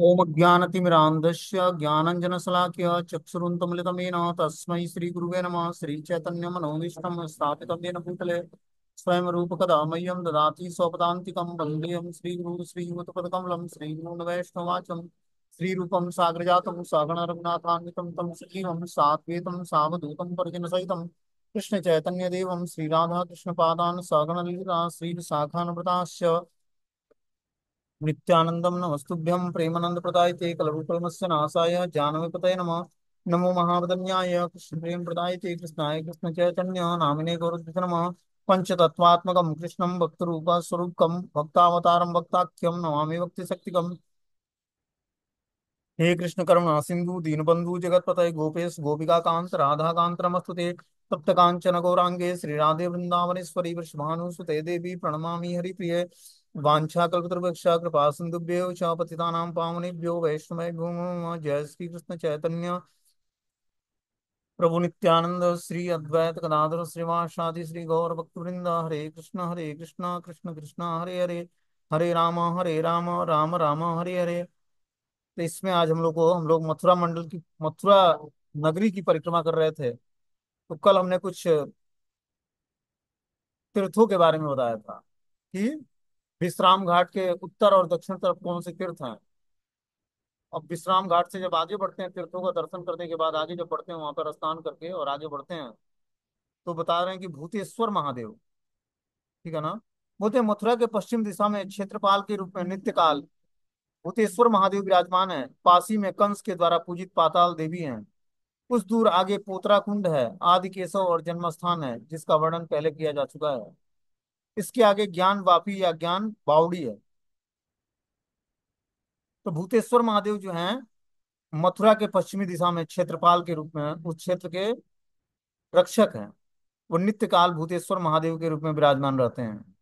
ओम ज्ञानतिमिरान्धस्य ज्ञानञ्जनशलाकया चक्षुरुन्मीलितं तस्मै श्रीगुरुवे नमः। श्रीचैतन्यमनोभीष्टं स्थापितं येन भूतले स्वयं रूपकदा मह्यं ददाति स्वपदान्तिकं। वन्देऽहं श्रीगुरुं श्रीयुतपदकमलं श्रीगुरून् वैष्णवाचं श्रीरूपं साग्रजातं सगण रघुनाथान्वितं तं सजीवं साद्वैतं सावधूतं परिजनसहितं कृष्णचैतन्यदेवं श्रीराधा कृष्णपादान् सगण ललिता श्रीविशाखान्विताश्च नित्यानंदम नमस्तुभ्यं प्रेमानंद प्रदायते कलरूपमस्य नाशाय जानवीपतये नमः। नमो महावदन्याय कृष्ण प्रेम प्रदायते कृष्णाय कृष्ण चैतन्य नामिने गौरद्विष नमः। पंचतत्वात्मकं कृष्णं भक्तरूप स्वरूपकं भक्तावतारं भक्ताख्यं नमामि भक्ति शक्तिकम्। हे कृष्ण करुणा सिंधु दीनबंधु जगतपतये गोपेश गोपिका कांत राधा कांत नमस्तुते। तप्त कांचन गौरांगे श्री राधे वृंदावनेश्वरी वृषभानुसुते देवी प्रणमामि हरिप्रिये। वाञ्छाकल्पतरुभ्यश्च कृपा सिन्धुभ्यो च पतितानां पावनेभ्यो वैष्णवेभ्यो नमो नमः। जय श्री कृष्ण चैतन्य प्रभु नित्यानंद श्री अद्वैत गदाधर श्रीवासादि श्री गौर भक्तवृंद। हरे कृष्ण कृष्ण कृष्ण हरे हरे, हरे राम राम राम हरे हरे। तो इसमें आज हम लोग मथुरा नगरी की परिक्रमा कर रहे थे। तो कल हमने कुछ तीर्थों के बारे में बताया था कि विश्राम घाट के उत्तर और दक्षिण तरफ कौन से तीर्थ हैं। अब विश्राम घाट से जब आगे बढ़ते हैं, तीर्थों का दर्शन करने के बाद आगे जब बढ़ते हैं वहां पर स्नान करके और आगे बढ़ते हैं, तो बता रहे हैं कि भूतेश्वर महादेव, ठीक है ना, बोलते हैं मथुरा के पश्चिम दिशा में क्षेत्रपाल के रूप में नित्य काल भूतेश्वर महादेव विराजमान है। पासी में कंस के द्वारा पूजित पाताल देवी हैं। कुछ दूर आगे पोतरा कुंड है, आदि केशव और जन्म स्थान है जिसका वर्णन पहले किया जा चुका है। इसके आगे ज्ञान वापी या ज्ञान बावड़ी है। तो भूतेश्वर महादेव जो हैं मथुरा के पश्चिमी दिशा में क्षेत्रपाल के रूप में उस क्षेत्र के रक्षक हैं। वो नित्य काल भूतेश्वर महादेव के रूप में विराजमान रहते हैं।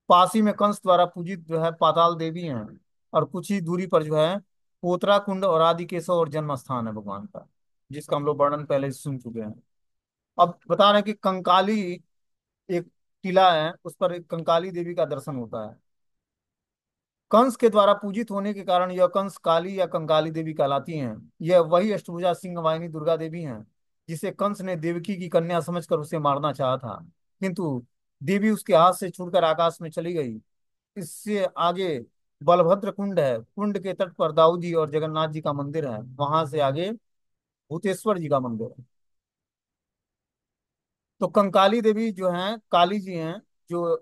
पासी में कंस द्वारा पूजित जो है पाताल देवी हैं। और कुछ ही दूरी पर जो है पोतरा कुंड और आदि केशव और जन्म स्थान है भगवान का, जिसका हम लोग वर्णन पहले ही सुन चुके हैं। अब बता रहे हैं कि कंकाली एक किला है, उस पर एक कंकाली देवी का दर्शन होता है। कंस के द्वारा पूजित होने के कारण यह कंस काली या कंकाली देवी कहलाती हैं। यह वही अष्टभुजा सिंह वाहिनी दुर्गा देवी हैं जिसे कंस ने देवकी की कन्या समझकर उसे मारना चाहा था, किंतु देवी उसके हाथ से छूटकर आकाश में चली गई। इससे आगे बलभद्र कुंड है। कुंड के तट पर दाऊ जी और जगन्नाथ जी का मंदिर है। वहां से आगे भूतेश्वर जी का मंदिर है। तो कंकाली देवी जो हैं काली जी हैं, जो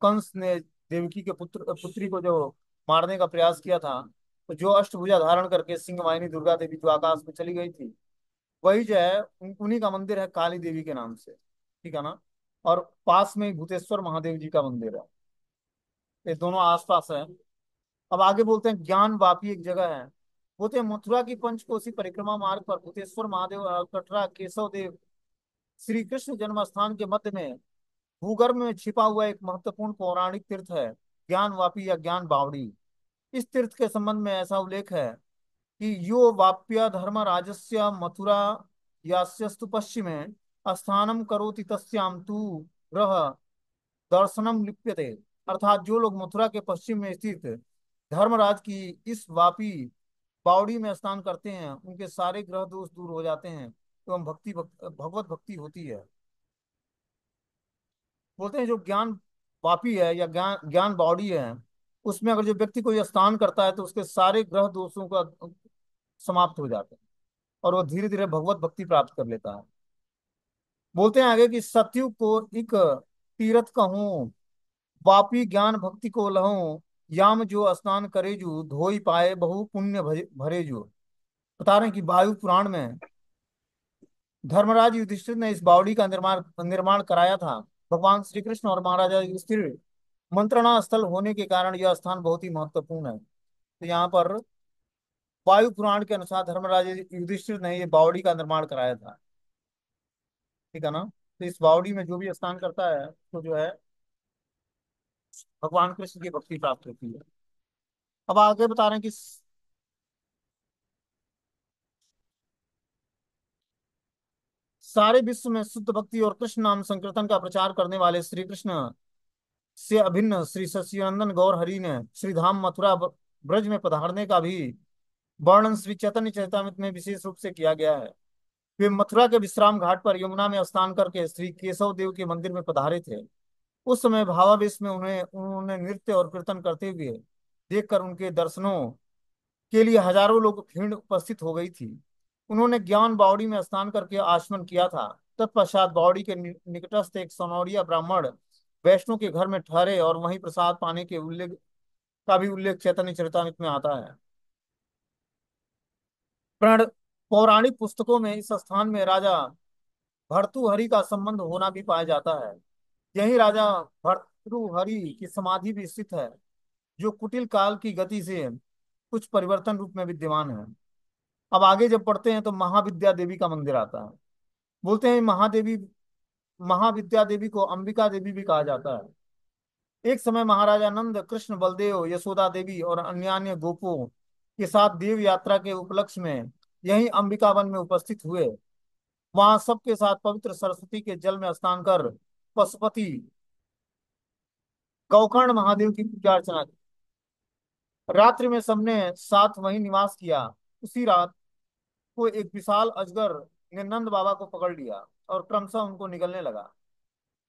कंस ने देवकी के पुत्री को जो मारने का प्रयास किया था, तो जो अष्टभुजा धारण करके सिंह वाहिनी दुर्गा देवी जो आकाश में चली गई थी, वही जो है उन्हीं का मंदिर है काली देवी के नाम से, ठीक है ना। और पास में ही भूतेश्वर महादेव जी का मंदिर है। ये दोनों आसपास है। अब आगे बोलते हैं ज्ञान वापी एक जगह है। बोलते हैं मथुरा की पंचकोसी परिक्रमा मार्ग पर भूतेश्वर महादेव और कटरा केशव देव श्री कृष्ण जन्म स्थान के मध्य में भूगर्भ में छिपा हुआ एक महत्वपूर्ण पौराणिक तीर्थ है, ज्ञान वापी या ज्ञान बावड़ी। इस तीर्थ के संबंध में ऐसा उल्लेख है कि यो वाप्य धर्म राजस्य मथुरा यास्यस्तु पश्चिमे स्थानम करोति तस्याम तू ग्रह दर्शनम लिप्यते। अर्थात जो लोग मथुरा के पश्चिम में स्थित धर्मराज की इस वापी बावड़ी में स्नान करते हैं उनके सारे ग्रह दोष दूर हो जाते हैं एवं भगवत भक्ति होती है। बोलते हैं जो ज्ञान वापी है या ज्ञान ज्ञान बावड़ी है, उसमें अगर जो व्यक्ति कोई स्नान करता है तो उसके सारे ग्रह दोषों का समाप्त हो जाते हैं और वो धीरे धीरे भगवत भक्ति प्राप्त कर लेता है। बोलते हैं आगे कि सत्यु को एक तीर्थ कहूँ, वापी ज्ञान भक्ति को लहूं, याम जो स्नान करे जू धोई पाए बहु पुण्य भरे जू। बता रहे हैं कि वायु पुराण में धर्मराज युधिष्ठिर ने इस बावड़ी का निर्माण निर्माण कराया था। भगवान श्री कृष्ण और महाराजा युधिष्ठिर मंत्रणा स्थल होने के कारण यह स्थान बहुत ही महत्वपूर्ण है। तो यहाँ पर वायु पुराण के अनुसार धर्मराज युधिष्ठिर ने ये बावड़ी का निर्माण कराया था, ठीक है ना। तो इस बावड़ी में जो भी स्नान करता है तो जो है भगवान कृष्ण की भक्ति प्राप्त होती है। अब आगे बता रहे हैं कि सारे विश्व में शुद्ध भक्ति और कृष्ण नाम संकीर्तन का प्रचार करने वाले श्री कृष्ण से अभिन्न श्री सच्चिदानंद गौर हरि ने श्री धाम मथुरा ब्रज में पधारने का भी वर्णन श्री चैतन्य चरितामृत में विशेष रूप से किया गया है। वे मथुरा के विश्राम घाट पर यमुना में स्नान करके श्री केशव देव के मंदिर में पधारे थे। उस समय भावावेश में उन्हें उन्होंने नृत्य और कीर्तन करते हुए देखकर उनके दर्शनों के लिए हजारों लोग भीड़ उपस्थित हो गई थी। उन्होंने ज्ञान बावड़ी में स्नान करके आचमन किया था। तत्पश्चात बावड़ी के निकटस्थ एक सोनौरिया ब्राह्मण वैष्णव के घर में ठहरे और वहीं प्रसाद पाने के उल्लेख का भी उल्लेख चैतन्य चरितामृत में आता है। प्रण पौराणिक पुस्तकों में इस स्थान में राजा भर्तृहरि का संबंध होना भी पाया जाता है। यही राजा भर्तृहरि की समाधि भी स्थित है, जो कुटिल काल की गति से कुछ परिवर्तन रूप में विद्यमान है। अब आगे जब पढ़ते हैं तो महाविद्या देवी का मंदिर आता है। बोलते हैं महादेवी, महाविद्या देवी को अंबिका देवी भी कहा जाता है। एक समय महाराजा नंद कृष्ण बलदेव यशोदा देवी और अन्य अन्य गोपों के साथ देव यात्रा के उपलक्ष्य में यही अंबिका वन में उपस्थित हुए। वहां सबके साथ पवित्र सरस्वती के जल में स्नान कर पशुपति गौकर्ण महादेव की पूजा अर्चना की। रात्रि में सबने साथ वहीं निवास किया। उसी रात को एक विशाल अजगर ने नंद बाबा को पकड़ लिया और क्रमशः उनको निगलने लगा।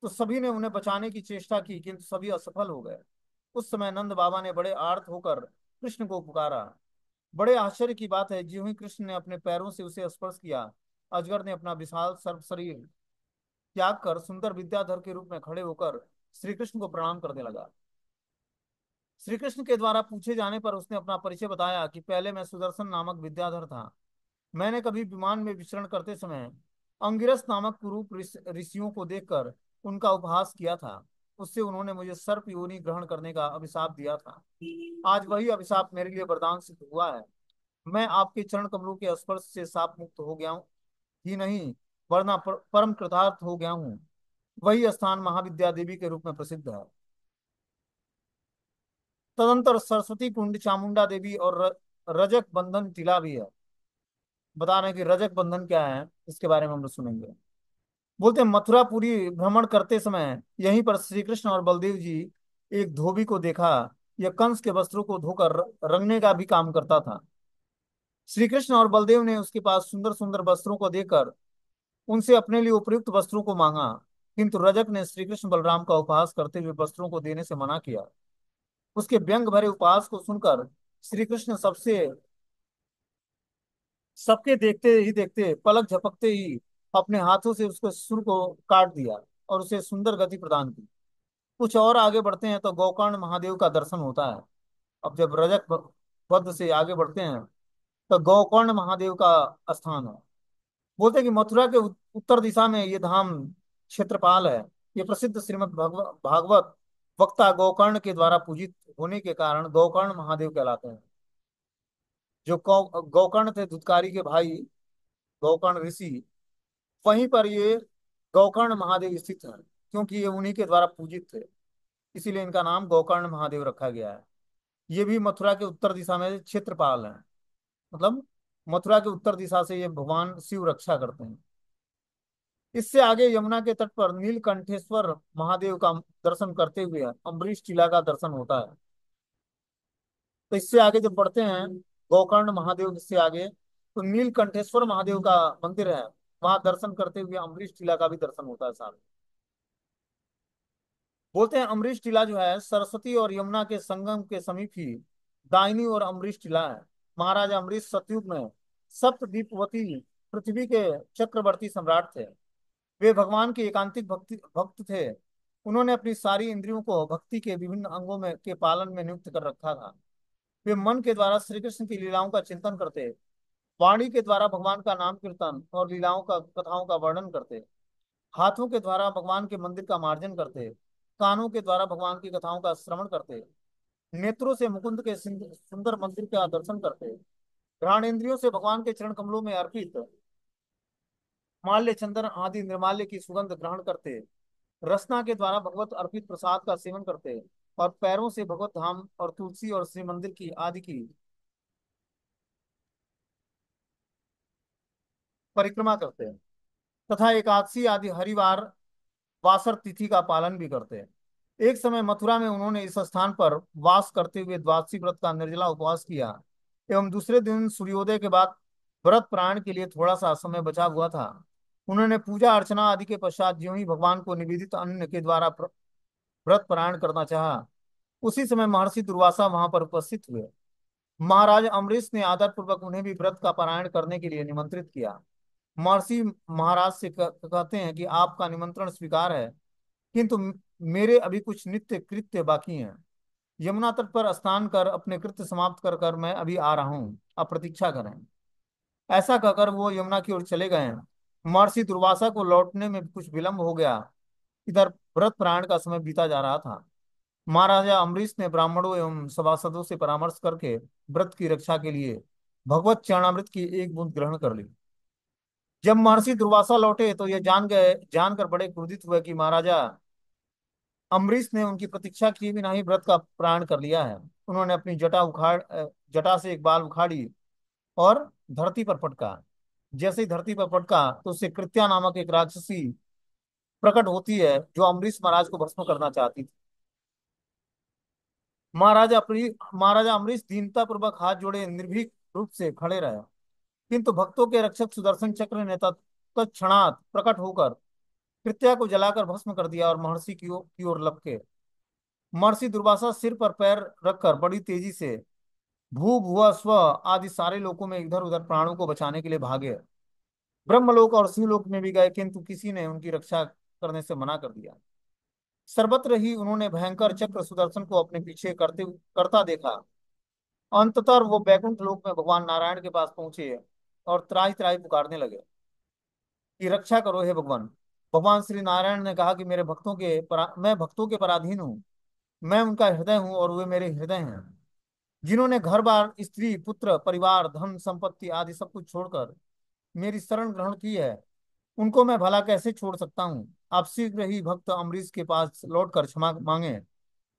तो सभी ने उन्हें बचाने की चेष्टा की, किंतु सभी असफल हो गए। उस समय नंद बाबा ने बड़े आर्त होकर कृष्ण को पुकारा। बड़े आश्चर्य की बात है, ज्यों ही कृष्ण ने अपने पैरों से उसे स्पर्श किया, अजगर ने अपना विशाल सर्प शरीर त्याग कर सुंदर विद्याधर के रूप में खड़े होकर श्री कृष्ण को प्रणाम करने लगा। श्री कृष्ण के द्वारा पूछे जाने पर उसने अपना परिचय बताया कि पहले मैं सुदर्शन नामक विद्याधर था। मैंने कभी विमान में विचरण करते समय अंगिरस नामक कुरूप ऋषियों को देखकर उनका उपहास किया था। उससे उन्होंने मुझे सर्प योनि ग्रहण करने का अभिशाप दिया था। आज वही अभिशाप मेरे लिए वरदान सिद्ध हुआ है। मैं आपके चरण कमलों के स्पर्श से साप मुक्त हो गया हूँ ही नहीं, वरना परम कृतार्थ हो गया हूँ। वही स्थान महाविद्या देवी के रूप में प्रसिद्ध है। तदंतर सरस्वती कुंड, चामुंडा देवी और रजक बंधन टीला भी है। बता रहे हैं कि रजक बंधन क्या है, इसके बारे में हम लोग सुनेंगे। बोलते हैं मथुरापुरी भ्रमण करते समय यहीं पर श्री कृष्ण और बलदेव जी एक धोबी को देखा। यह कंस के वस्त्रों को धोकर रंगने का भी काम करता था। श्री कृष्ण और बलदेव ने उसके पास सुंदर सुंदर वस्त्रों को देकर उनसे अपने लिए उपयुक्त वस्त्रों को मांगा, किंतु रजक ने श्री कृष्ण बलराम का उपहास करते हुए वस्त्रों को देने से मना किया। उसके व्यंग भरे उपहास को सुनकर श्री कृष्ण सबके देखते ही देखते पलक झपकते ही अपने हाथों से उसके सुर को काट दिया और उसे सुंदर गति प्रदान की। कुछ और आगे बढ़ते हैं तो गोकर्ण महादेव का दर्शन होता है। अब जब रजक पद से आगे बढ़ते हैं तो गोकर्ण महादेव का स्थान है। बोलते हैं कि मथुरा के उत्तर दिशा में ये धाम क्षेत्रपाल है। ये प्रसिद्ध श्रीमद् भागवत वक्ता गोकर्ण के द्वारा पूजित होने के कारण गोकर्ण महादेव कहलाते हैं। जो गोकर्ण थे धुतकारी के भाई गोकर्ण ऋषि, वहीं पर ये गोकर्ण महादेव स्थित है, क्योंकि ये उन्हीं के द्वारा पूजित थे, इसीलिए इनका नाम गोकर्ण महादेव रखा गया है। ये भी मथुरा के उत्तर दिशा में क्षेत्रपाल है। मतलब मथुरा के उत्तर दिशा से ये भगवान शिव रक्षा करते हैं। इससे आगे यमुना के तट पर नीलकंठेश्वर महादेव का दर्शन करते हुए अम्बरीश टीला का दर्शन होता है। तो इससे आगे जब बढ़ते हैं गोकर्ण महादेव से आगे तो नीलकंठेश्वर महादेव का मंदिर है। वहां दर्शन करते हुए अम्बरीश टीला का भी दर्शन होता है साथ। बोलते हैं अमरीश टीला जो है सरस्वती और यमुना के संगम के समीप ही दाहिनी ओर अमरीश टीला है। महाराजा अमरीश सतयुग में सप्तद्वीपवती पृथ्वी के चक्रवर्ती सम्राट थे। वे भगवान के एकांतिक भक्त थे। उन्होंने अपनी सारी इंद्रियों को भक्ति के विभिन्न अंगों में के पालन में नियुक्त कर रखा था। वे मन के द्वारा श्री कृष्ण की लीलाओं का चिंतन करते, वाणी के द्वारा भगवान का नाम कीर्तन और लीलाओं का कथाओं का वर्णन करते, हाथों के द्वारा भगवान के मंदिर का मार्जन करते, कानों के द्वारा भगवान की कथाओं का श्रवण करते, नेत्रों से मुकुंद के सुंदर मंदिर का दर्शन करते, घ्राणेन्द्रियों से भगवान के चरण कमलों में अर्पित माल्य चंदन आदि निर्माल्य की सुगंध ग्रहण करते, रसना के द्वारा भगवत अर्पित प्रसाद का सेवन करते और पैरों से भगवत धाम और तुलसी और श्री मंदिर की आदि की परिक्रमा करते हैं तथा एकादशी आदि हरिवार वासर तिथि का पालन भी करते हैं। एक समय मथुरा में उन्होंने इस स्थान पर वास करते हुए द्वादशी व्रत का निर्जला उपवास किया। एवं दूसरे दिन सूर्योदय के बाद व्रत प्राण के लिए थोड़ा सा समय बचा हुआ था। उन्होंने पूजा अर्चना आदि के पश्चात ज्यों ही भगवान को निवेदित अन्न के द्वारा व्रत पारायण करना चाहा, उसी समय महर्षि दुर्वासा वहां पर उपस्थित हुए। महाराज अम्बरीश ने आदर पूर्वक उन्हें भी व्रत का पारायण करने के लिए निमंत्रित किया। महर्षि महाराज से कहते हैं कि आपका निमंत्रण स्वीकार है, किंतु मेरे अभी कुछ नित्य कृत्य बाकी हैं। यमुना तट पर स्नान कर अपने कृत्य समाप्त कर कर मैं अभी आ रहा हूँ, आप प्रतीक्षा करें। ऐसा कहकर वो यमुना की ओर चले गए। महर्षि दुर्वासा को लौटने में कुछ विलंब हो गया। इधर व्रत प्राण का समय बीता जा रहा था। महाराजा अम्बरीश ने ब्राह्मणों एवं सभासदों से परामर्श करके व्रत की रक्षा के लिए भगवत चरणामृत की एक बूंद ग्रहण कर ली। जब महर्षि दुर्वासा लौटे तो ये जानकर बड़े क्रोधित हुए कि महाराजा अम्बरीश ने उनकी प्रतीक्षा किए बिना ही व्रत का प्राण कर लिया है। उन्होंने अपनी जटा से एक बाल उखाड़ी और धरती पर पटका। जैसे ही धरती पर पटका तो उससे कृत्या नामक एक राक्षसी प्रकट होती है, जो अम्बरीश महाराज को भस्म करना चाहती थी। महाराजा अम्बरीश दीनता पूर्वक हाथ जोड़े निर्भीक रूप से खड़े रहे, किंतु भक्तों के रक्षक सुदर्शन चक्र ने तत्क्षणात प्रकट होकर कृत्या को जलाकर भस्म कर दिया और महर्षि की ओर लपके। महर्षि दुर्वासा सिर पर पैर रखकर बड़ी तेजी से भू भुआ स्व आदि सारे लोकों में इधर उधर प्राणों को बचाने के लिए भागे। ब्रह्मलोक और शिवलोक में भी गए, किंतु किसी ने उनकी रक्षा करने से मना कर दिया। सर्वत्र ही उन्होंने भयंकर चक्र सुदर्शन को अपने पीछे करता देखा। अंततः वो बैकुंठ लोक में भगवान नारायण के पास पहुंचे और त्राहि त्राहि पुकारने लगे कि रक्षा करो हे भगवान। भगवान श्री नारायण ने कहा कि मैं भक्तों के पराधीन हूँ। मैं उनका हृदय हूँ और वे मेरे हृदय हैं। जिन्होंने घर बार स्त्री पुत्र परिवार धन संपत्ति आदि सब कुछ छोड़कर मेरी शरण ग्रहण की है, उनको मैं भला कैसे छोड़ सकता हूँ। आप शीघ्र ही भक्त अम्बरीश के पास लौटकर क्षमा मांगे।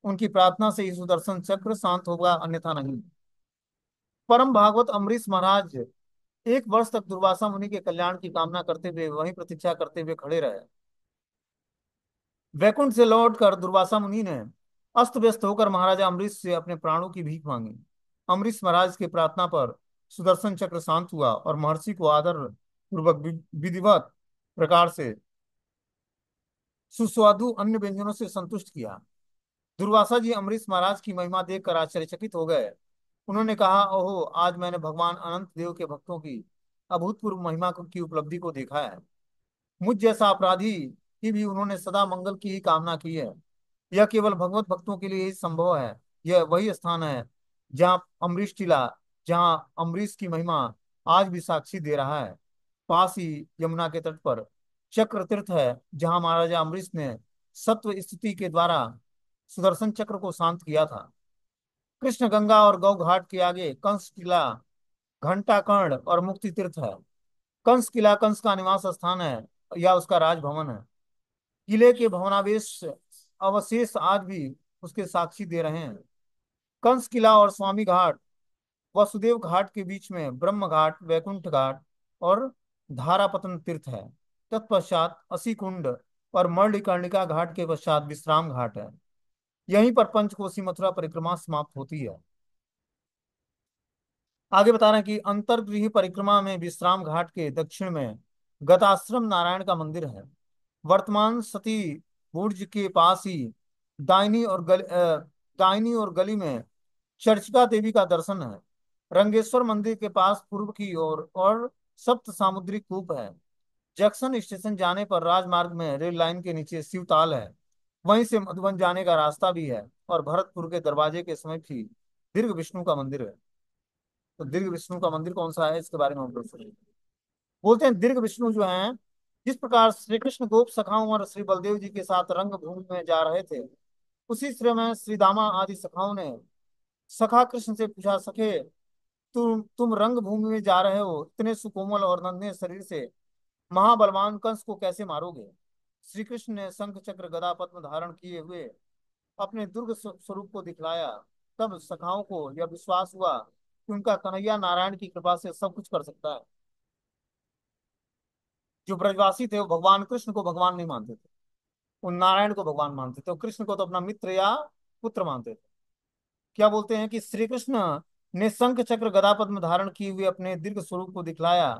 उनकी प्रार्थना से ही सुदर्शन चक्र शांत होगा, अन्यथा नहीं। परम भागवत अम्बरीश महाराज 1 वर्ष तक दुर्वासा मुनि के कल्याण की कामना करते हुए वहीं प्रतीक्षा करते हुए खड़े रहे। वैकुंठ से लौटकर दुर्वासा मुनि ने अस्त व्यस्त होकर महाराजा अम्बरीश से अपने प्राणों की भीख मांगी। अम्बरीश महाराज की प्रार्थना पर सुदर्शन चक्र शांत हुआ और महर्षि को आदर पूर्वक विधिवत प्रकार से सुस्वादु अन्य व्यंजनों से संतुष्ट किया। दुर्वासा जी अम्बरीश महाराज की महिमा देखकर आश्चर्यचकित हो गए। उन्होंने कहा, ओहो, आज मैंने भगवान अनंत देव के भक्तों की अभूतपूर्व महिमा की उपलब्धि को देखा है। मुझ जैसा अपराधी की भी उन्होंने सदा मंगल की ही कामना की है। यह केवल भगवत भक्तों के लिए ही संभव है। यह वही स्थान है जहाँ अम्बरीश टीला, जहाँ अम्बरीश की महिमा आज भी साक्षी दे रहा है। पास ही यमुना के तट पर चक्र तीर्थ है, जहाँ महाराजा अम्बरीश ने सत्व स्थिति के द्वारा सुदर्शन चक्र को शांत किया था। कृष्ण गंगा और गौ घाट के आगे कंस किला, घंटा कर्ण और मुक्ति तीर्थ है। कंस किला कंस का निवास स्थान है या उसका राजभवन है। किले के भवनावेश अवशेष आज भी उसके साक्षी दे रहे हैं। कंस किला और स्वामी घाट, वसुदेव घाट के बीच में ब्रह्म घाट, वैकुंठ घाट और धारापतन तीर्थ है। तत्पश्चात असी कुंड और मर्णिकर्णिका घाट के पश्चात विश्राम घाट है। यहीं पर पंचकोसी मथुरा परिक्रमा समाप्त होती है। आगे बता रहे हैं कि अंतर्गृह परिक्रमा में विश्राम घाट के दक्षिण में गताश्रम नारायण का मंदिर है। वर्तमान सती बुर्ज के पास ही दाहिनी और गली में चर्चिका देवी का दर्शन है। रंगेश्वर मंदिर के पास पूर्व की ओर और सप्त सामुद्रिक कूप है। जंक्शन स्टेशन जाने पर राजमार्ग में रेल लाइन के नीचे शिवताल है। वहीं से मधुबन जाने का रास्ता भी है और भरतपुर के दरवाजे के समीप ही दीर्घ विष्णु का मंदिर है। तो दीर्घ विष्णु का मंदिर कौन सा है, इसके बारे में हम लोग सुनिए। बोलते हैं दीर्घ विष्णु जो हैं, जिस प्रकार श्री कृष्ण गोप सखाओं और श्री बलदेव जी के साथ रंग भूमि में जा रहे थे, उसी श्रम में श्री दामा आदि सखाओं ने सखा कृष्ण से पूछा, सखे, तुम रंग भूमि में जा रहे हो, इतने सुकोमल और नन्हे शरीर से महाबलवान कंस को कैसे मारोगे। श्री कृष्ण ने शंख चक्र गदा पद्म धारण किए हुए अपने दुर्ग स्वरूप को दिखलाया। तब सखाओं को यह विश्वास हुआ कि उनका कन्हैया नारायण की कृपा से सब कुछ कर सकता है। जो ब्रजवासी थे वो भगवान कृष्ण को भगवान नहीं मानते थे, वो नारायण को भगवान मानते थे, वो कृष्ण को तो अपना मित्र या पुत्र मानते थे। क्या बोलते हैं कि श्री कृष्ण ने शंख चक्र गदा पद्म धारण किए हुए अपने दीर्घ स्वरूप को दिखलाया,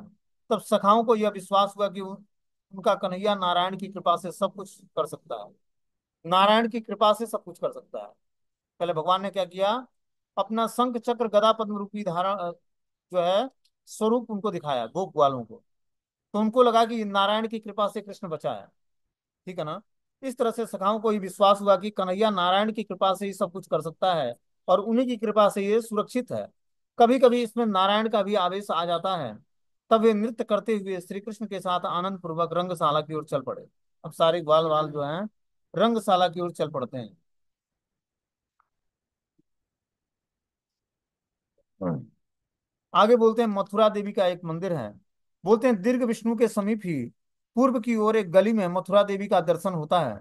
तब सखाओं को यह विश्वास हुआ कि उनका कन्हैया नारायण की कृपा से सब कुछ कर सकता है। नारायण की कृपा से सब कुछ कर सकता है। पहले भगवान ने क्या किया, अपना शंख चक्र गदा पद्म रूपी धारण जो है स्वरूप उनको दिखाया गोप वालों को। तो उनको लगा कि नारायण की कृपा से कृष्ण बचा है। ठीक है ना। इस तरह से सखाओं को ही विश्वास हुआ कि कन्हैया नारायण की कृपा से ही सब कुछ कर सकता है, और उन्हीं की कृपा से ये सुरक्षित है। कभी कभी इसमें नारायण का भी आवेश आ जाता है। तब वे नृत्य करते हुए श्री कृष्ण के साथ आनंद पूर्वक रंगशाला की ओर चल पड़े। अब सारे ग्वाल वाल जो हैं रंगशाला की ओर चल पड़ते हैं। आगे बोलते हैं मथुरा देवी का एक मंदिर है। बोलते हैं दीर्घ विष्णु के समीप ही पूर्व की ओर एक गली में मथुरा देवी का दर्शन होता है।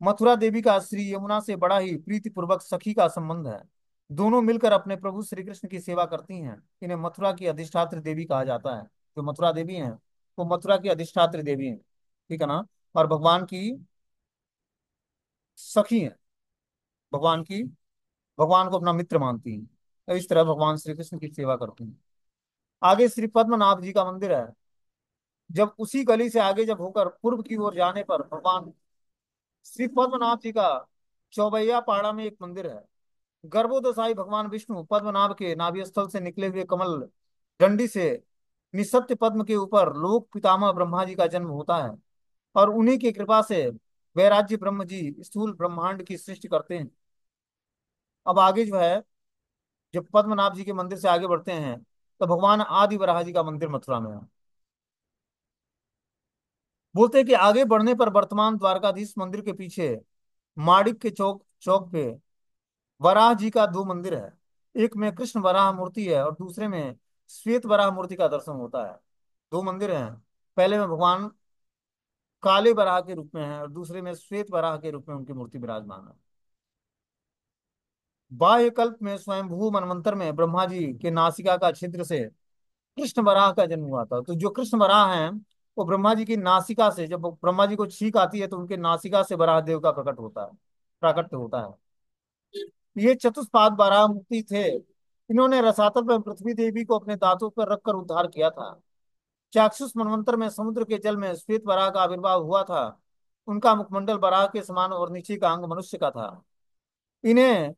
मथुरा देवी का श्री यमुना से बड़ा ही प्रीतिपूर्वक सखी का संबंध है। दोनों मिलकर अपने प्रभु श्री कृष्ण की सेवा करती हैं। इन्हें मथुरा की अधिष्ठात्री देवी कहा जाता है। जो मथुरा देवी हैं वो मथुरा की अधिष्ठात्री देवी हैं। ठीक है ना। और भगवान की सखी हैं। भगवान की भगवान को अपना मित्र मानती हैं। तो इस तरह भगवान श्री कृष्ण की सेवा करती हैं। आगे श्री पद्मनाभ जी का मंदिर है। जब उसी गली से आगे जब होकर पूर्व की ओर जाने पर भगवान श्री पद्मनाभ जी का चौबैया पाड़ा में एक मंदिर है। गर्भोदशाई भगवान विष्णु पद्मनाभ के नाभि स्थल से निकले हुए कमल डंडी से निसत्य पद्म के ऊपर लोक पितामह ब्रह्मा जी का जन्म होता है, और उन्हीं की कृपा से वैराज्य ब्रह्म जी स्थूल ब्रह्मांड की सृष्टि करते हैं। अब आगे जो है, जब पद्मनाभ जी के मंदिर से आगे बढ़ते हैं तो भगवान आदि वराह जी का मंदिर मथुरा में है। बोलते हैं कि आगे बढ़ने पर वर्तमान द्वारकाधीश मंदिर के पीछे माड़िक के चौक चौक पे वराह जी का दो मंदिर है। एक में कृष्ण वराह मूर्ति है और दूसरे में श्वेत वराह मूर्ति का दर्शन होता है। दो मंदिर हैं। पहले में भगवान काले वराह के रूप में है और दूसरे में श्वेत वराह के रूप में उनकी मूर्ति विराजमान है। बाह्य कल्प में स्वयंभू मनवंतर में ब्रह्मा जी के नासिका का छिद्र से कृष्ण वराह का जन्म हुआ था। तो जो कृष्ण वराह हैं वो ब्रह्मा जी की नासिका से, जब ब्रह्मा जी को छींक आती है तो उनके नासिका से वराह देव का प्रकट होता है, प्राकट्य होता है। ये चतुष्पाद वराह मूर्ति थे। इन्होंने रसातल में पृथ्वी देवी को अपने दांतों पर रखकर उद्धार किया था। चाक्षुष मनवंतर में समुद्र के जल में श्वेत वराह का आविर्भाव हुआ था। उनका मुखमंडल वराह के समान और नीचे का अंग मनुष्य का था। इन्हें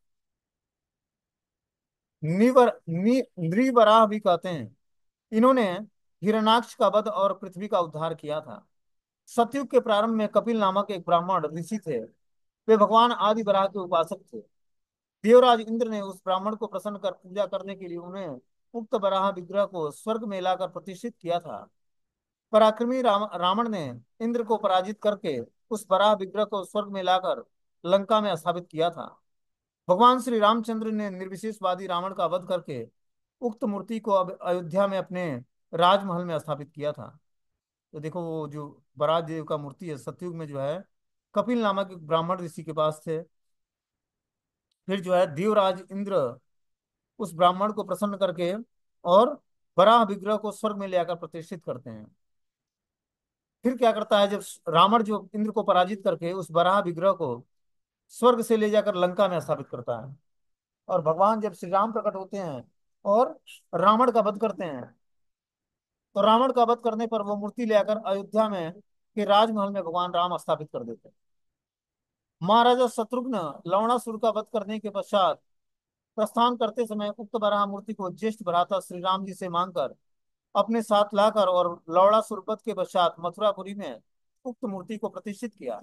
नृवराह भी कहते हैं। इन्होंने हिरण्याक्ष का वध और पृथ्वी का उद्धार किया था। सतयुग के प्रारंभ में कपिल नामक एक ब्राह्मण ऋषि थे। वे भगवान आदि वराह के उपासक थे। देवराज इंद्र ने उस ब्राह्मण को प्रसन्न कर पूजा करने के लिए उन्हें उक्त वराह विग्रह को स्वर्ग में लाकर प्रतिष्ठित किया था। पराक्रमी रावण ने इंद्र को पराजित करके उस वराह विग्रह को स्वर्ग में लाकर लंका में स्थापित किया था। भगवान श्री रामचंद्र ने निर्विशेषवादी रावण का वध करके उक्त मूर्ति को अब अयोध्या में अपने राजमहल में स्थापित किया था। तो देखो वो जो बराह देव का मूर्ति है सतयुग में जो है कपिल नामक एक ब्राह्मण ऋषि के पास थे। फिर जो है देवराज इंद्र उस ब्राह्मण को प्रसन्न करके और बराह विग्रह को स्वर्ग में ले आकर प्रतिष्ठित करते हैं। फिर क्या करता है, जब रावण जो इंद्र को पराजित करके उस बराह विग्रह को स्वर्ग से ले जाकर लंका में स्थापित करता है, और भगवान जब श्री राम प्रकट होते हैं और रावण का वध करते हैं, तो रावण का वध करने पर वो मूर्ति ले आकर अयोध्या में के राजमहल में भगवान राम स्थापित कर देते हैं। महाराजा शत्रुघ्न लवणासुर का वध करने के पश्चात प्रस्थान करते समय उक्त बराह मूर्ति को ज्येष्ठ भ्राता श्री राम जी से मांगकर अपने साथ लाकर और लवणासुर वध के पश्चात मथुरापुरी में उक्त मूर्ति को प्रतिष्ठित किया।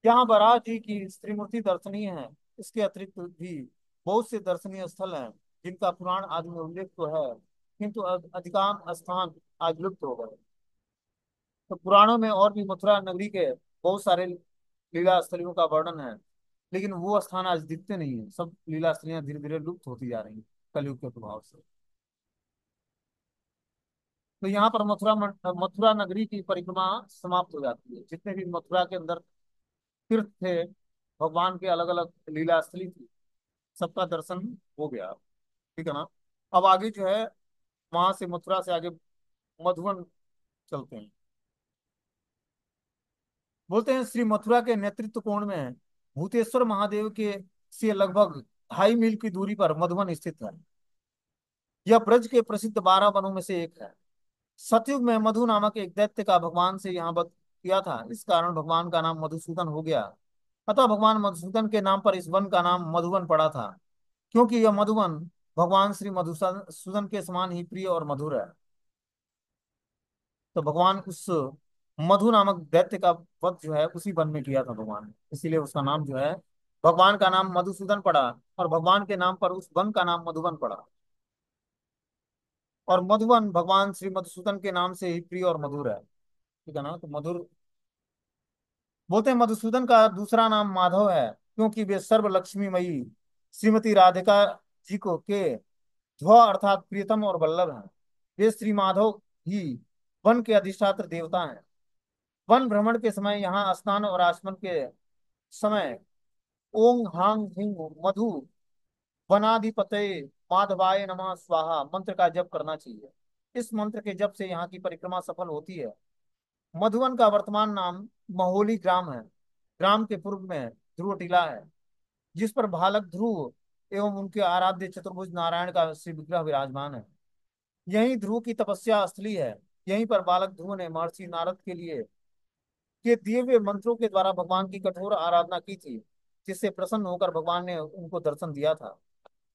यहाँ बराह जी की स्त्री मूर्ति दर्शनीय है। इसके अतिरिक्त भी बहुत से दर्शनीय स्थल हैं जिनका पुराण आदि में उल्लेख तो है, किंतु अधिकांश स्थान आज लुप्त हो गए। तो पुराणों में और भी मथुरा नगरी के बहुत सारे लीला स्थलियों का वर्णन है, लेकिन वो स्थान आज दिखते नहीं है। सब लीला स्थलियां धीरे धीरे लुप्त होती जा रही हैं कलयुग के प्रभाव से। तो यहाँ पर मथुरा नगरी की परिक्रमा समाप्त हो जाती है। जितने भी मथुरा के अंदर तीर्थ थे, भगवान के अलग अलग लीला स्थली थी, सबका दर्शन हो गया। ठीक है ना। अब आगे जो है वहां से मथुरा से आगे मधुबन चलते हैं। बोलते हैं श्री मथुरा के नेतृत्व कोण में भूतेश्वर महादेव के से लगभग 2.5 मील की दूरी पर मधुबन स्थित है। यह ब्रज के प्रसिद्ध 12 वनों में से एक है। सतयुग में मधु नामक एक दैत्य का भगवान से यहाँ वध किया था, इस कारण भगवान का नाम मधुसूदन हो गया। अतः भगवान मधुसूदन के नाम पर इस वन का नाम मधुवन पड़ा था, क्योंकि यह मधुवन भगवान श्री मधुसूदन के समान ही प्रिय और मधुर है। तो भगवान उस मधु नामक दैत्य का वध जो है उसी वन में किया था भगवान ने, इसीलिए उसका नाम जो है, भगवान का नाम मधुसूदन पड़ा, और भगवान के नाम पर उस वन का नाम मधुवन पड़ा। और मधुवन भगवान श्री मधुसूदन के नाम से ही प्रिय और मधुर है। ठीक है ना, तो मधुर बोलते हैं। मधुसूदन का दूसरा नाम माधव है, क्योंकि वे सर्व लक्ष्मीमयी श्रीमती राधिका जी को के ध्व अर्थात प्रियतम और वल्लभ हैं। वे श्री माधव ही वन के अधिष्ठात्र देवता हैं। वन भ्रमण के समय यहाँ स्नान और आचमन के समय ओंग हांग हिंग मधु वनाधिपतये माधवाय नमः स्वाहा मंत्र का जप करना चाहिए। इस मंत्र के जप से यहाँ की परिक्रमा सफल होती है। मधुवन का वर्तमान नाम महोली ग्राम है। ग्राम के पूर्व में ध्रुव टीला है, जिस पर भालक ध्रुव एवं उनके आराध्य चतुर्भुज नारायण का श्री विग्रह विराजमान है। यही ध्रुव की तपस्या स्थली है। यहीं पर बालक ध्रुव ने महर्षि नारद के दिए हुए मंत्रों के द्वारा भगवान की कठोर आराधना की थी, जिससे प्रसन्न होकर भगवान ने उनको दर्शन दिया था,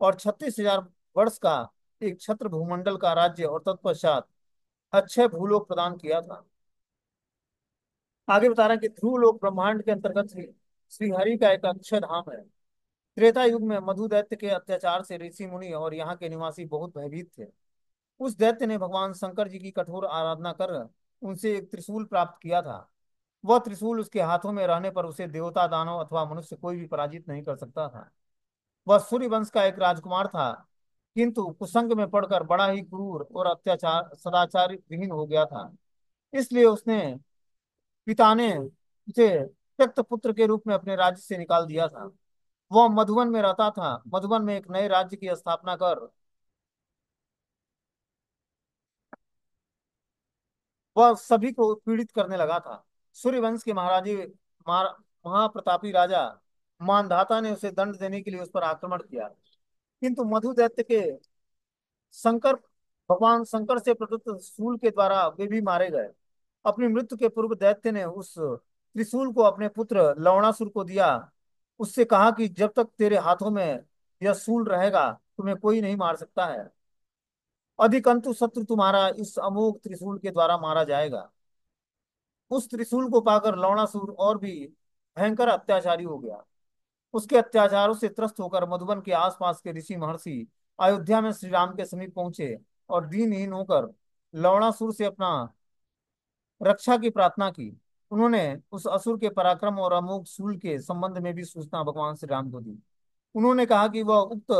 और 36,000 वर्ष का एक छत्र भूमंडल का राज्य और तत्पश्चात अक्षय भूलोक प्रदान किया था। आगे बता रहे हैं कि ध्रुव लोक ब्रह्मांड के अंतर्गत श्री हरि का एक अक्षय धाम है। त्रेता युग में मधु दैत्य के अत्याचार से ऋषि मुनि और यहाँ के निवासी बहुत भयभीत थे। उस दैत्य ने भगवान शंकर जी की कठोर आराधना कर उनसे एक त्रिशूल प्राप्त किया था। वह त्रिशूल उसके हाथों में रहने पर उसे देवता, दानव अथवा मनुष्य कोई भी पराजित नहीं कर सकता था। वह सूर्य वंश का एक राजकुमार था, किंतु कुसंग में पड़कर बड़ा ही क्रूर और अत्याचार सदाचार विहीन हो गया था। इसलिए उसने पिता ने उसे त्यक्त पुत्र के रूप में अपने राज्य से निकाल दिया था। वह मधुवन में रहता था। मधुवन में एक नए राज्य की स्थापना कर वह सभी को पीड़ित करने लगा था। सूर्यवंश के महाप्रतापी राजा मानधाता ने उसे दंड देने के लिए उस पर आक्रमण किया, किंतु मधु दैत्य के शंकर भगवान शंकर से प्रदत्त शूल के द्वारा वे भी मारे गए। अपनी मृत्यु के पूर्व दैत्य ने उस त्रिशूल को अपने पुत्र लवणासुर को दिया। उससे कहा कि जब तक तेरे हाथों में यह शूल रहेगा तुम्हें कोई नहीं मार सकता है। अधिकंतु शत्रु तुम्हारा इस अमोघ त्रिशूल के द्वारा मारा जाएगा। उस त्रिशूल को पाकर लवणासुर और भी भयंकर अत्याचारी हो गया। उसके अत्याचारों से त्रस्त होकर मधुबन के आसपास के ऋषि महर्षि अयोध्या में श्री राम के समीप पहुंचे और दीनहीन होकर लवणासुर से अपना रक्षा की प्रार्थना की। उन्होंने उस असुर के पराक्रम और अमोघ शूल के संबंध में भी सूचना भगवान श्री राम को दी। उन्होंने कहा कि वह उक्त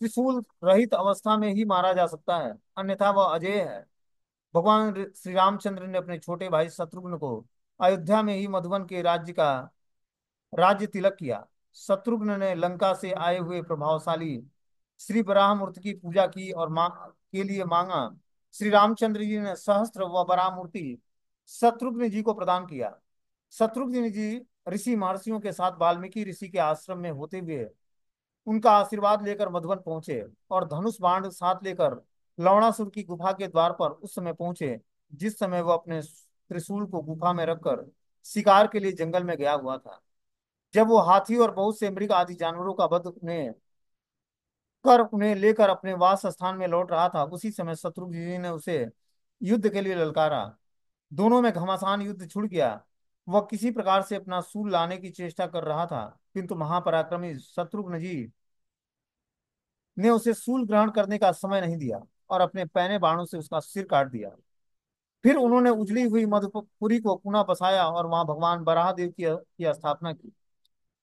त्रिशूल रहित अवस्था में ही मारा जा सकता है, अन्यथा वह अजेय है। भगवान श्री रामचंद्र ने अपने छोटे भाई शत्रुघ्न को अयोध्या में ही मधुबन के राज्य तिलक किया। शत्रुघ्न ने लंका से आए हुए प्रभावशाली श्री वराह मूर्ति की पूजा की और के लिए मांगा। श्री रामचंद्र जी ने सहस्त्र व वराह मूर्ति शत्रुघ्न जी को प्रदान किया। शत्रुघ्न जी ऋषि महर्षियों के साथ वाल्मीकि ऋषि के आश्रम में होते हुए उनका आशीर्वाद लेकर मधुबन पहुंचे, और धनुष बाण साथ लेकर लवणासुर की गुफा के द्वार पर उस समय पहुंचे जिस समय वह अपने त्रिशूल को गुफा में रखकर शिकार के लिए जंगल में गया हुआ था। जब वो हाथी और बहुत से मृग आदि जानवरों का वध उन्हें लेकर अपने वास स्थान में लौट रहा था, उसी समय शत्रुघ्न जी ने उसे युद्ध के लिए ललकारा। दोनों में घमासान युद्ध छिड़ गया। वह किसी प्रकार से अपना सूल लाने की चेष्टा कर रहा था, किंतु महापराक्रमी शत्रुघ्न जी ने उसे सूल ग्रहण करने का समय नहीं दिया और अपने पैने बाणों से उसका सिर काट दिया। फिर उन्होंने उजली हुई मधुपुरी को पुनः बसाया और वहां भगवान बराह देव की स्थापना की।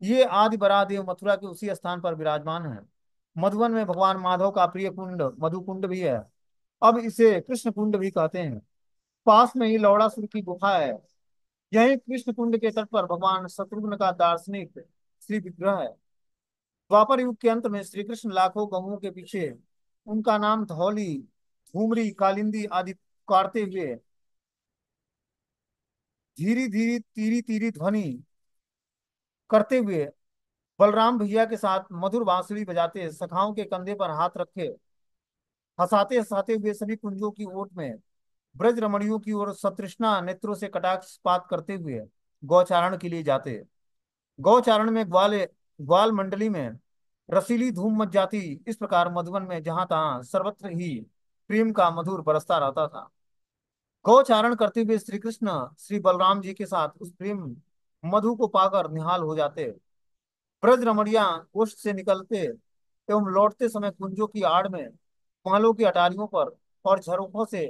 ये आदि बराहदेव मथुरा के उसी स्थान पर विराजमान है। मधुवन में भगवान माधव का प्रिय कुंड मधु कुंड भी है। अब इसे कृष्ण कुंड भी कहते हैं। पास में ही लौड़ासुर की गुफा है। यही कृष्ण कुंड के तट पर भगवान शत्रुघ्न का दार्शनिक श्री विग्रह है। द्वापर युग के अंत में श्री कृष्ण लाखों गौओं के पीछे उनका नाम धौली, धूमरी, कालिंदी आदि पुकारते हुए धीरे धीरे तीरी तीरी ध्वनि करते हुए बलराम भैया के साथ मधुर बांसुरी बजाते सखाओं के कंधे पर हाथ रखे हंसाते हंसाते हुए सभी कुंजों की ओट में ब्रज रमणियों की ओर सतृष्णा नेत्रों से कटाक्षपात करते हुए गौचारण के लिए जाते। गौचारण में ग्वाल ग्वाल मंडली में रसीली धूम मच जाती। इस प्रकार मधुवन में जहां तहां सर्वत्र ही प्रेम का मधुर बरसता रहता था। गौचारण करते हुए श्री कृष्ण श्री बलराम जी के साथ उस प्रेम मधु को पाकर निहाल हो जाते। ब्रज रमणिया गोष्ठ से निकलते एवं लौटते समय कुंजों की आड़ में, महलों की अटारियों पर और झरोखों से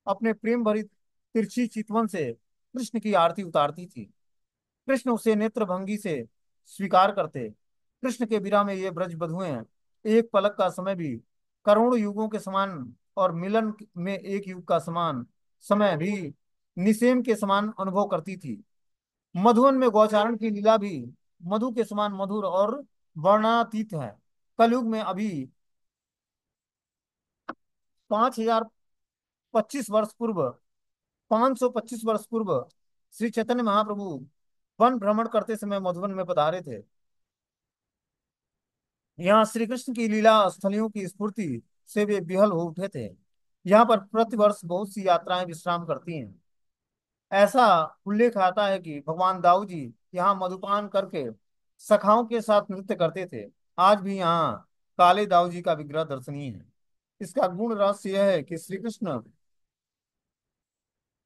अपने प्रेम भरी तिरछी चितवन से कृष्ण की आरती उतारती थी। कृष्ण उसे नेत्र भंगी से स्वीकार करते। कृष्ण के विरह में ये ब्रज बधुएं एक पलक का समय भी करोड़ों युगों के समान और मिलन में एक युग का समान समय भी निसेम के समान अनुभव करती थी। मधुवन में गौचारण की लीला भी मधु के समान मधुर और वर्णनातीत है। कलयुग में अभी 5025 वर्ष पूर्व 525 वर्ष पूर्व श्री चैतन्य महाप्रभु वन भ्रमण करते समय मधुबन में पधारे थे। यहाँ श्री कृष्ण की लीला स्थलियों की स्फूर्ति से वे विहल हो उठे थे। यहाँ पर प्रतिवर्ष बहुत सी यात्राएं विश्राम करती हैं। ऐसा उल्लेख आता है कि भगवान दाऊ जी यहाँ मधुपान करके सखाओं के साथ नृत्य करते थे। आज भी यहाँ काले दाऊ जी का विग्रह दर्शनीय है। इसका गुण रहस्य यह है कि श्री कृष्ण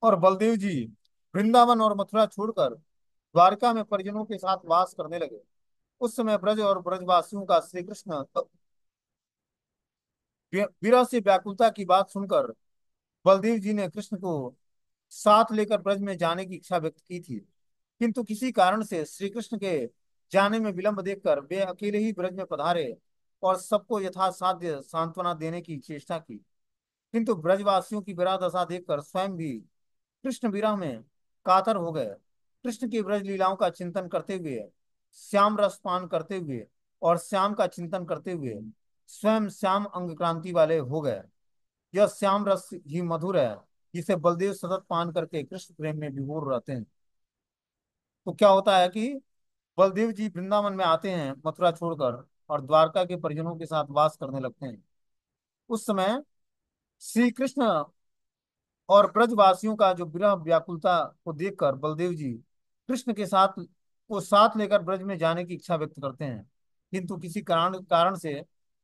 और बलदेव जी वृंदावन और मथुरा छोड़कर द्वारका में परिजनों के साथ वास करने लगे। उस समय ब्रज और ब्रजवासियों का श्री कृष्ण विरह से व्याकुलता की बात सुनकर बलदेव जी ने कृष्ण को साथ लेकर ब्रज में जाने की इच्छा व्यक्त की थी। किंतु किसी कारण से श्री कृष्ण के जाने में विलंब देखकर वे अकेले ही ब्रज में पधारे और सबको यथासाध्य सांत्वना देने की चेष्टा की। किंतु ब्रजवासियों की विरह दशा देखकर स्वयं भी कृष्ण विरह में कातर हो गए। कृष्ण की ब्रज लीलाओं का चिंतन करते हुए, श्याम रस पान करते हुए और श्याम का चिंतन करते हुए स्वयं श्याम अंग क्रांति वाले हो गए। यह श्याम रस ही मधुर है जिसे बलदेव सतत पान करके कृष्ण प्रेम में विभोर रहते हैं। तो क्या होता है कि बलदेव जी वृंदावन में आते हैं मथुरा छोड़कर और द्वारका के परिजनों के साथ वास करने लगते हैं। उस समय श्री कृष्ण और ब्रजवासियों का जो विरह व्याकुलता को देखकर बलदेव जी कृष्ण के साथ को साथ लेकर ब्रज में जाने की इच्छा व्यक्त करते हैं। किंतु किसी कारण कारण से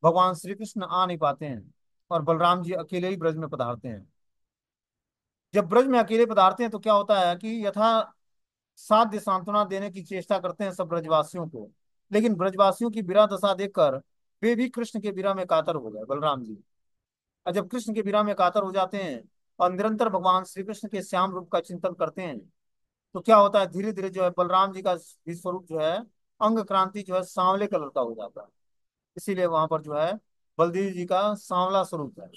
भगवान श्री कृष्ण आ नहीं पाते हैं और बलराम जी अकेले ही ब्रज में पधारते हैं। जब ब्रज में अकेले पधारते हैं तो क्या होता है कि यथा साध्य सांत्वना देने की चेष्टा करते हैं सब ब्रजवासियों को। लेकिन ब्रजवासियों की विरह दशा देखकर वे भी कृष्ण के विरह में कातर हो गए बलराम जी। और जब कृष्ण के विरह में कातर हो जाते हैं और निरंतर भगवान श्री कृष्ण के श्याम रूप का चिंतन करते हैं तो क्या होता है, धीरे धीरे जो है बलराम जी का भी स्वरूप जो है अंग क्रांति जो है सांवले कलर का हो जाता है। इसीलिए वहां पर जो है बलदेव जी का सांवला स्वरूप है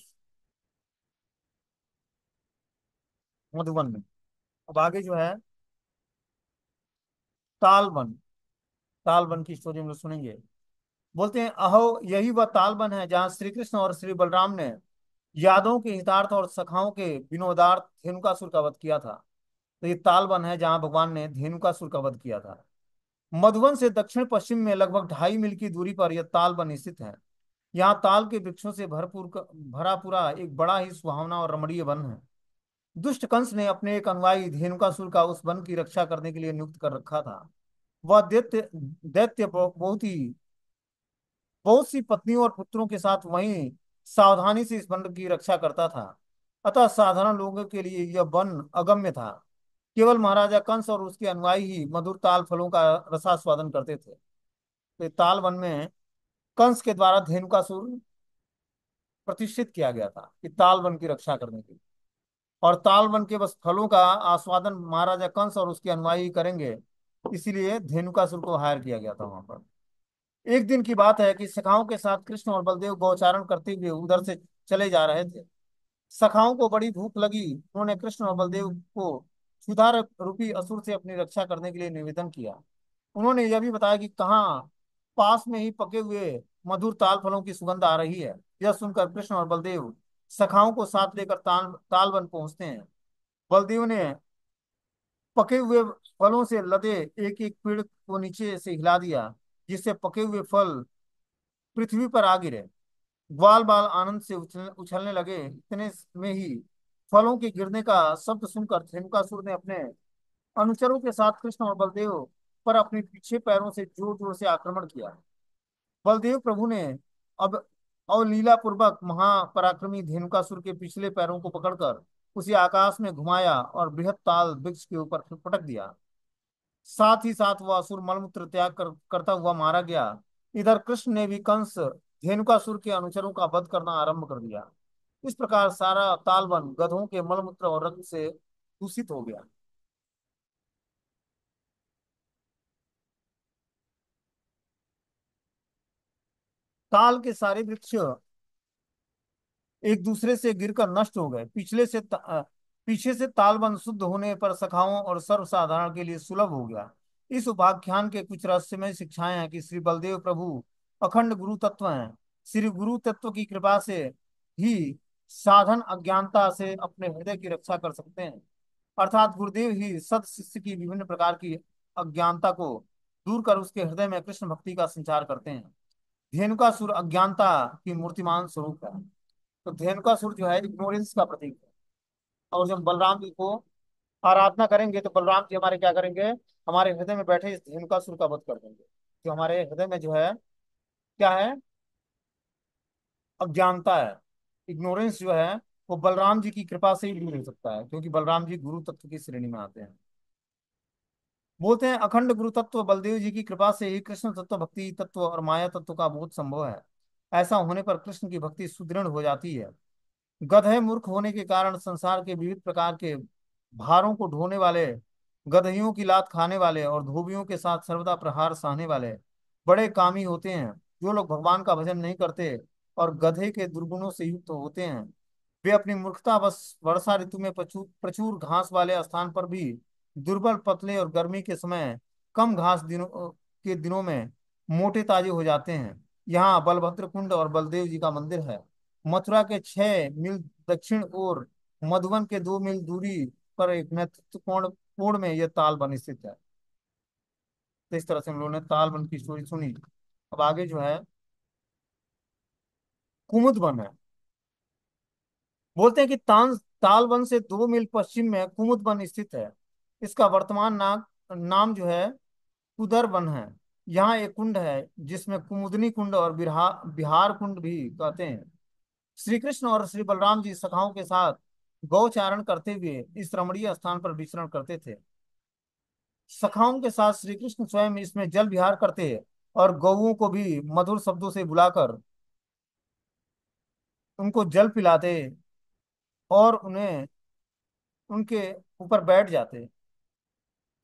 मधुबन में। अब आगे जो है तालबन, तालबन की स्टोरी हम लोग सुनेंगे। बोलते हैं अहो यही वह तालबन है जहाँ श्री कृष्ण और श्री बलराम ने यादों के हितार्थ और सखाओं के विनोदार्थ धेनुकासुर का वध किया था। तो ये तालबन है जहाँ भगवान ने धेनुकासुर का वध किया था। मधुबन से दक्षिण पश्चिम में लगभग 2.5 मील की दूरी पर यह तालबन स्थित है। यहाँ ताल के वृक्षों से भरा पूरा एक बड़ा ही सुहावना और रमणीय वन है। दुष्ट कंस ने अपने एक अनुयायी धेनुकासुर का उस वन की रक्षा करने के लिए नियुक्त कर रखा था। वह दैत्य दैत्य बहुत सी पत्नियों और पुत्रों के साथ वहीं सावधानी से इस वन की रक्षा करता था। अतः साधारण लोगों के लिए यह वन अगम्य था। केवल महाराजा कंस और उसके अनुयायी ही मधुर ताल फलों का रसास्वादन करते थे। तो ये ताल वन में कंस के द्वारा धेनुकासुर प्रतिष्ठित किया गया था कि ताल वन की रक्षा करने के लिए। और ताल वन के बस फलों का आस्वादन महाराजा कंस और उसके अनुयायी करेंगे, इसीलिए धेनुकासुर को हायर किया गया था वहां पर। एक दिन की बात है कि सखाओं के साथ कृष्ण और बलदेव गौचारण करते हुए उधर से चले जा रहे थे। सखाओं को बड़ी भूख लगी। उन्होंने कृष्ण और बलदेव को क्षुधा रूपी असुर से अपनी रक्षा करने के लिए निवेदन किया। उन्होंने यह भी बताया कि कहाँ पास में ही पके हुए मधुर ताल फलों की सुगंध आ रही है। यह सुनकर कृष्ण और बलदेव सखाओं को साथ लेकर तालवन पहुंचते हैं। बलदेव ने पके हुए फलों से लदे एक एक पेड़ को नीचे से हिला दिया जिससे पके हुए फल पृथ्वी पर आ गिरे। ग्वाल बाल आनंद से उछलने लगे। इतने में ही फलों के गिरने का शब्द सुनकर धेनुकासुर ने अपने अनुचरों के साथ कृष्ण और बलदेव पर अपने पीछे पैरों से जोर जोर से आक्रमण किया। बलदेव प्रभु ने अब अवलीला पूर्वक महापराक्रमी धेनुकासुर के पिछले पैरों को पकड़कर उसे आकाश में घुमाया और बृहत ताल वृक्ष के ऊपर पटक दिया। साथ ही साथ वह असुर मलमूत्र त्याग करता हुआ मारा गया। इधर कृष्ण ने भी कंस धेनुकासुर के अनुचरों का वध करना आरंभ कर दिया। इस प्रकार सारा तालवन गधों के मलमूत्र और रक्त से दूषित हो गया। ताल के सारे वृक्ष एक दूसरे से गिरकर नष्ट हो गए। पीछे से तालबन शुद्ध होने पर सखाओं और सर्वसाधारण के लिए सुलभ हो गया। इस उपाख्यान के कुछ रहस्यमय शिक्षाएं हैं कि श्री बलदेव प्रभु अखंड गुरु तत्व हैं। श्री गुरु तत्व की कृपा से ही साधन अज्ञानता से अपने हृदय की रक्षा कर सकते हैं। अर्थात गुरुदेव ही सत शिष्य की विभिन्न प्रकार की अज्ञानता को दूर कर उसके हृदय में कृष्ण भक्ति का संचार करते हैं। धेनुकासुर अज्ञानता की मूर्तिमान स्वरूप है। तो धेनुकासुर जो है इग्नोरेंस का प्रतीक है। और जब बलराम जी को आराधना करेंगे तो बलराम जी हमारे क्या करेंगे, हमारे हृदय में बैठे इस धेनुकासुर का वध कर देंगे। जो हमारे हृदय में जो है क्या है, अज्ञानता है, इग्नोरेंस जो है, वो बलराम जी की कृपा से ही दूर हो सकता है, क्योंकि बलराम जी गुरु तत्व की श्रेणी में आते हैं। बोलते हैं अखंड गुरु तत्व बलदेव जी की कृपा से ही कृष्ण तत्व, भक्ति तत्व और माया तत्व का बोध संभव है। ऐसा होने पर कृष्ण की भक्ति सुदृढ़ हो जाती है। गधे मूर्ख होने के कारण संसार के विविध प्रकार के भारों को ढोने वाले, गदहियों की लात खाने वाले और धोबियों के साथ सर्वदा प्रहार सहने वाले बड़े कामी होते हैं। जो लोग भगवान का भजन नहीं करते और गधे के दुर्गुणों से युक्त होते हैं, वे अपनी मूर्खता बस वर्षा ऋतु में प्रचुर प्रचुर घास वाले स्थान पर भी दुर्बल, पतले और गर्मी के समय कम घास दिनों में मोटे ताजे हो जाते हैं। यहाँ बलभद्र कुंड और बलदेव जी का मंदिर है। मथुरा के 6 मील दक्षिण और मधुबन के 2 मील दूरी पर एक महत्वपूर्ण पूर्ण में यह ताल स्थित है। तो इस तरह से हम लोगों ने ताल की स्टोरी सुनी। अब आगे जो है कुमुद वन है। बोलते हैं कि ताल से 2 मील पश्चिम में कुमुद वन स्थित है। इसका वर्तमान नाम जो है कुदर वन है। यहाँ एक कुंड है जिसमें कुमुदनी कुंड और बिहार कुंड भी कहते हैं। श्री कृष्ण और श्री बलराम जी सखाओं के साथ गौचारण करते हुए इस रमणीय स्थान पर विचरण करते थे। सखाओं के साथ श्री कृष्ण स्वयं इसमें जल विहार करते और गौओं को भी मधुर शब्दों से बुलाकर उनको जल पिलाते और उन्हें उनके ऊपर बैठ जाते।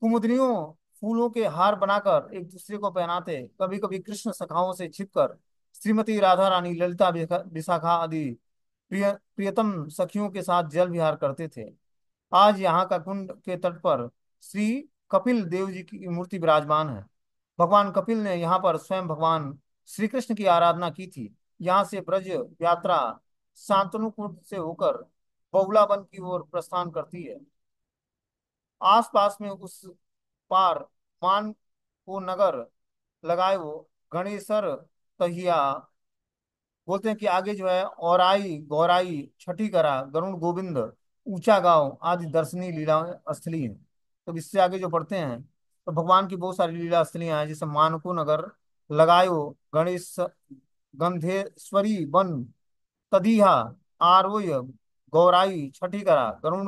कुमुदनियों फूलों के हार बनाकर एक दूसरे को पहनाते। कभी कभी कृष्ण सखाओं से छिपकर श्रीमती राधा रानी, ललिता, विशाखा आदि प्रियतम सखियों के साथ जल विहार करते थे। आज यहाँ का कुंड के तट पर श्री कपिल देव जी की मूर्ति विराजमान है। भगवान कपिल ने यहाँ पर स्वयं भगवान श्री कृष्ण की आराधना की थी। यहाँ से ब्रज यात्रा शांतनु कुंड से होकर बहुलावन की ओर प्रस्थान करती है। आसपास में उस पार मान को नगर लगाए गणेशर तहिया। बोलते हैं कि आगे जो है औराई, गौराई, छठी करा, गरुण गोविंद, ऊंचा गांव आदि दर्शनीय लीला स्थली हैं। तो इससे आगे जो बढ़ते हैं तो भगवान की बहुत सारी लीला स्थलियां हैं, जैसे मानको नगर, लगायो, गणेश, गंधेश्वरी वन, तदीहा, आरोय, गौराई, छठी करा, गरुण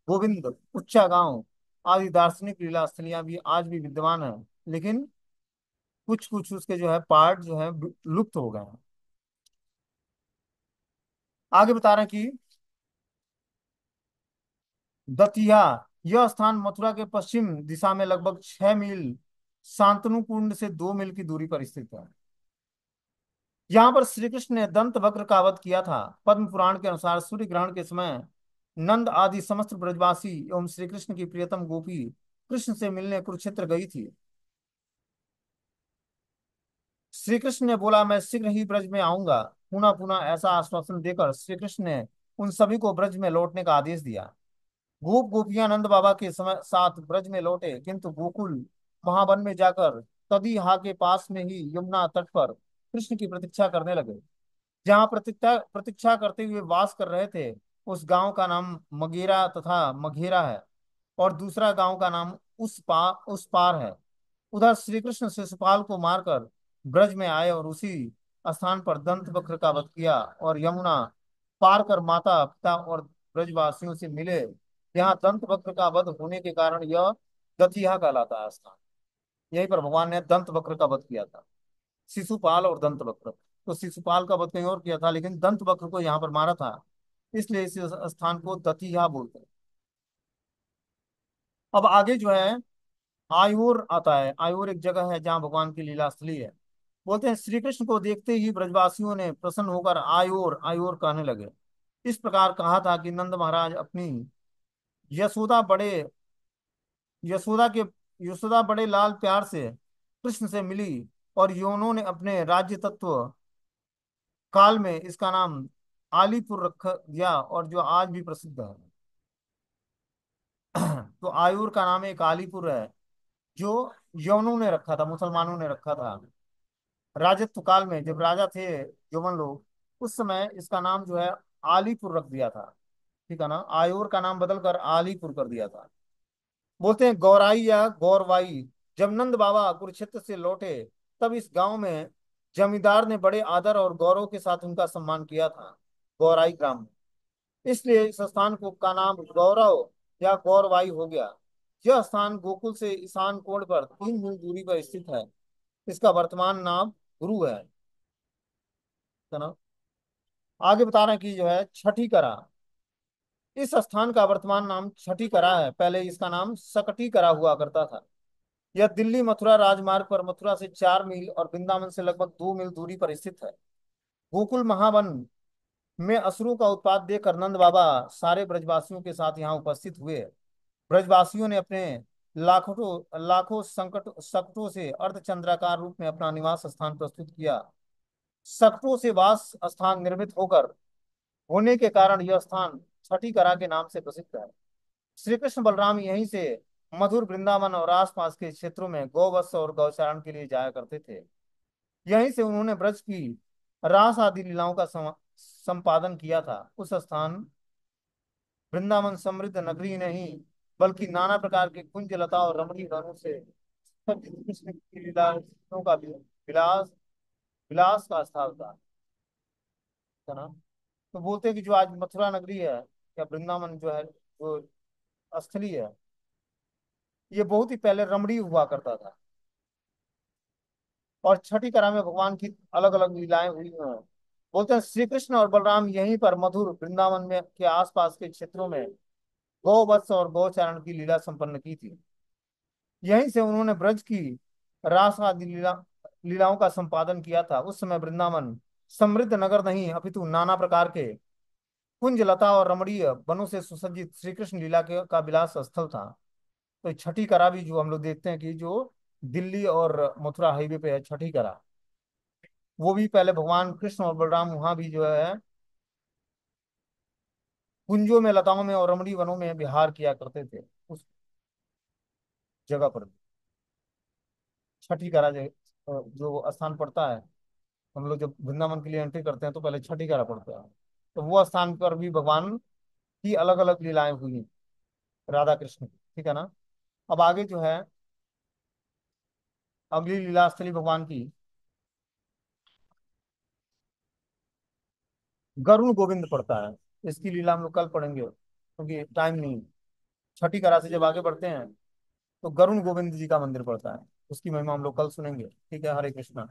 गोविंद, उच्चा गांव आदि दार्शनिक लीला स्थलियां भी आज भी विद्यमान है। लेकिन कुछ कुछ उसके जो है पार्ट जो है लुप्त हो गए हैं। आगे बता रहे हैं कि दतिया, यह स्थान मथुरा के पश्चिम दिशा में लगभग 6 मील, शांतनु कुंड से 2 मील की दूरी पर स्थित है। यहाँ पर श्री कृष्ण ने दंत वक्र का वध किया था। पद्म पुराण के अनुसार सूर्य ग्रहण के समय नंद आदि समस्त ब्रजवासी एवं श्री कृष्ण की प्रियतम गोपी कृष्ण से मिलने कुरुक्षेत्र गई थी। श्री कृष्ण ने बोला, मैं शीघ्र ही ब्रज में आऊंगा। पुनः पुनः ऐसा आश्वासन देकर श्री कृष्ण ने उन सभी को ब्रज में लौटने का आदेश दिया। गोप गोपियां नंद बाबा के समय साथ ब्रज में लौटे, किंतु गोकुल महावन में जाकर तदीहा के पास में ही यमुना तट पर कृष्ण की प्रतीक्षा करने लगे। जहाँ प्रतीक्षा प्रतीक्षा करते हुए वास कर रहे थे, उस गांव का नाम मगेरा तथा मघेरा है, और दूसरा गांव का नाम उस पार है। उधर श्री कृष्ण शिशुपाल को मारकर ब्रज में आए और उसी स्थान पर दंत वक्र का वध किया, और यमुना पार कर माता पिता और ब्रजवासियों से मिले। यहाँ दंत वक्र का वध होने के कारण यह दतिया कहलाता है स्थान। यहीं पर भगवान ने दंत वक्र का वध किया था, शिशुपाल और दंत वक्र। तो शिशुपाल का वध कहीं और किया था, लेकिन दंत वक्र को यहाँ पर मारा था, इसलिए इस स्थान को दतिया बोलते हैं। अब आगे जो है आयूर आता है। आयूर एक जगह है जहाँ भगवान की लीला स्थली है। बोलते हैं श्री कृष्ण को देखते ही ब्रजवासियों ने प्रसन्न होकर आयूर आयूर कहने लगे। इस प्रकार कहा था कि नंद महाराज अपनी यशोदा बड़े यशोदा के यशोदा बड़े लाल प्यार से कृष्ण से मिली, और योनों ने अपने राज्य तत्व काल में इसका नाम आलीपुर रख दिया, और जो आज भी प्रसिद्ध है। तो आयूर का नाम एक आलीपुर है, जो यवनों ने रखा था, मुसलमानों ने रखा था राजत्व काल में, जब राजा थे यवन लोग, उस समय इसका नाम जो है आलीपुर रख दिया था। ठीक है ना, आयूर का नाम बदलकर आलीपुर कर दिया था। बोलते हैं गौराई या गौरवाई। जब नंद बाबा कुरुक्षेत्र से लौटे, तब इस गांव में जमींदार ने बड़े आदर और गौरव के साथ उनका सम्मान किया था, गौराई ग्राम में। इसलिए इस स्थान को का नाम गौरव या गौरवाई हो गया। यह स्थान गोकुल से ईशान कोण पर 3 मील दूरी पर स्थित है। इसका वर्तमान नाम गुरु है ना। आगे बता रहे हैं कि जो है छठी करा। इस स्थान का वर्तमान नाम छठी करा है, पहले इसका नाम सकटी करा हुआ करता था। यह दिल्ली मथुरा राजमार्ग पर मथुरा से 4 मील और वृंदावन से लगभग 2 मील दूरी पर स्थित है। गोकुल महावन में असुरों का उत्पात देखकर नंद बाबा सारे ब्रजवासियों के साथ यहाँ उपस्थित हुए। ब्रजवासियों ने अपने लाखों लाखों सकटों से अर्धचंद्राकार रूप में अपना निवास स्थान प्रस्तुत किया। सकटों से वास स्थान निर्मित होकर होने के कारण यह स्थान छठी करा के नाम से प्रसिद्ध है। श्री कृष्ण बलराम यहीं से मधुर वृंदावन और आसपास के क्षेत्रों में गौवत्स और गौचारण के लिए जाया करते थे। यहीं से उन्होंने ब्रज की रास आदि लीलाओं का संपादन किया था। उस स्थान वृंदावन समृद्ध नगरी नहीं, बल्कि नाना प्रकार के कुंज लता और रमणीय वनों से सज्जित कृष्ण की लीलाओं का भी विलास विलास का स्थान था, है ना। तो बोलते हैं कि जो आज मथुरा नगरी है या वृंदावन जो है, जो स्थली है, ये बहुत ही पहले रमणीय हुआ करता था। और छठी कला में भगवान की अलग अलग लीलाएं हुई हैं। बोलते हैं श्री कृष्ण और बलराम यहीं पर मधुर वृंदावन में के आसपास के क्षेत्रों में गौ वत्स और गौचारण की लीला संपन्न की थी। यहीं से उन्होंने ब्रज की रास आदि लीलाओं का संपादन किया था। उस समय वृंदावन समृद्ध नगर नहीं, अपितु नाना प्रकार के कुंज लता और रमणीय वनों से सुसज्जित श्री कृष्ण लीला के का विलास स्थल था। तो छठी करा भी जो हम लोग देखते हैं कि जो दिल्ली और मथुरा हाईवे पे है छठी करा, वो भी पहले भगवान कृष्ण और बलराम वहां भी जो है कुंजों में लताओं में और रमणीय वनों में विहार किया करते थे। उस जगह पर छठी करा जो स्थान पड़ता है, हम लोग जब वृंदावन के लिए एंट्री करते हैं तो पहले छठी करा पड़ता है। तो वो स्थान पर भी भगवान की अलग अलग लीलाएं हुई हैं, राधा कृष्ण की। ठीक है ना। अब आगे जो है अगली लीला स्थली भगवान की गरुण गोविंद पड़ता है। इसकी लीला हम लोग कल पढ़ेंगे क्योंकि टाइम नहीं। छठी करा से जब आगे बढ़ते हैं तो गरुण गोविंद जी का मंदिर पड़ता है, उसकी महिमा हम लोग कल सुनेंगे। ठीक है, हरे कृष्णा।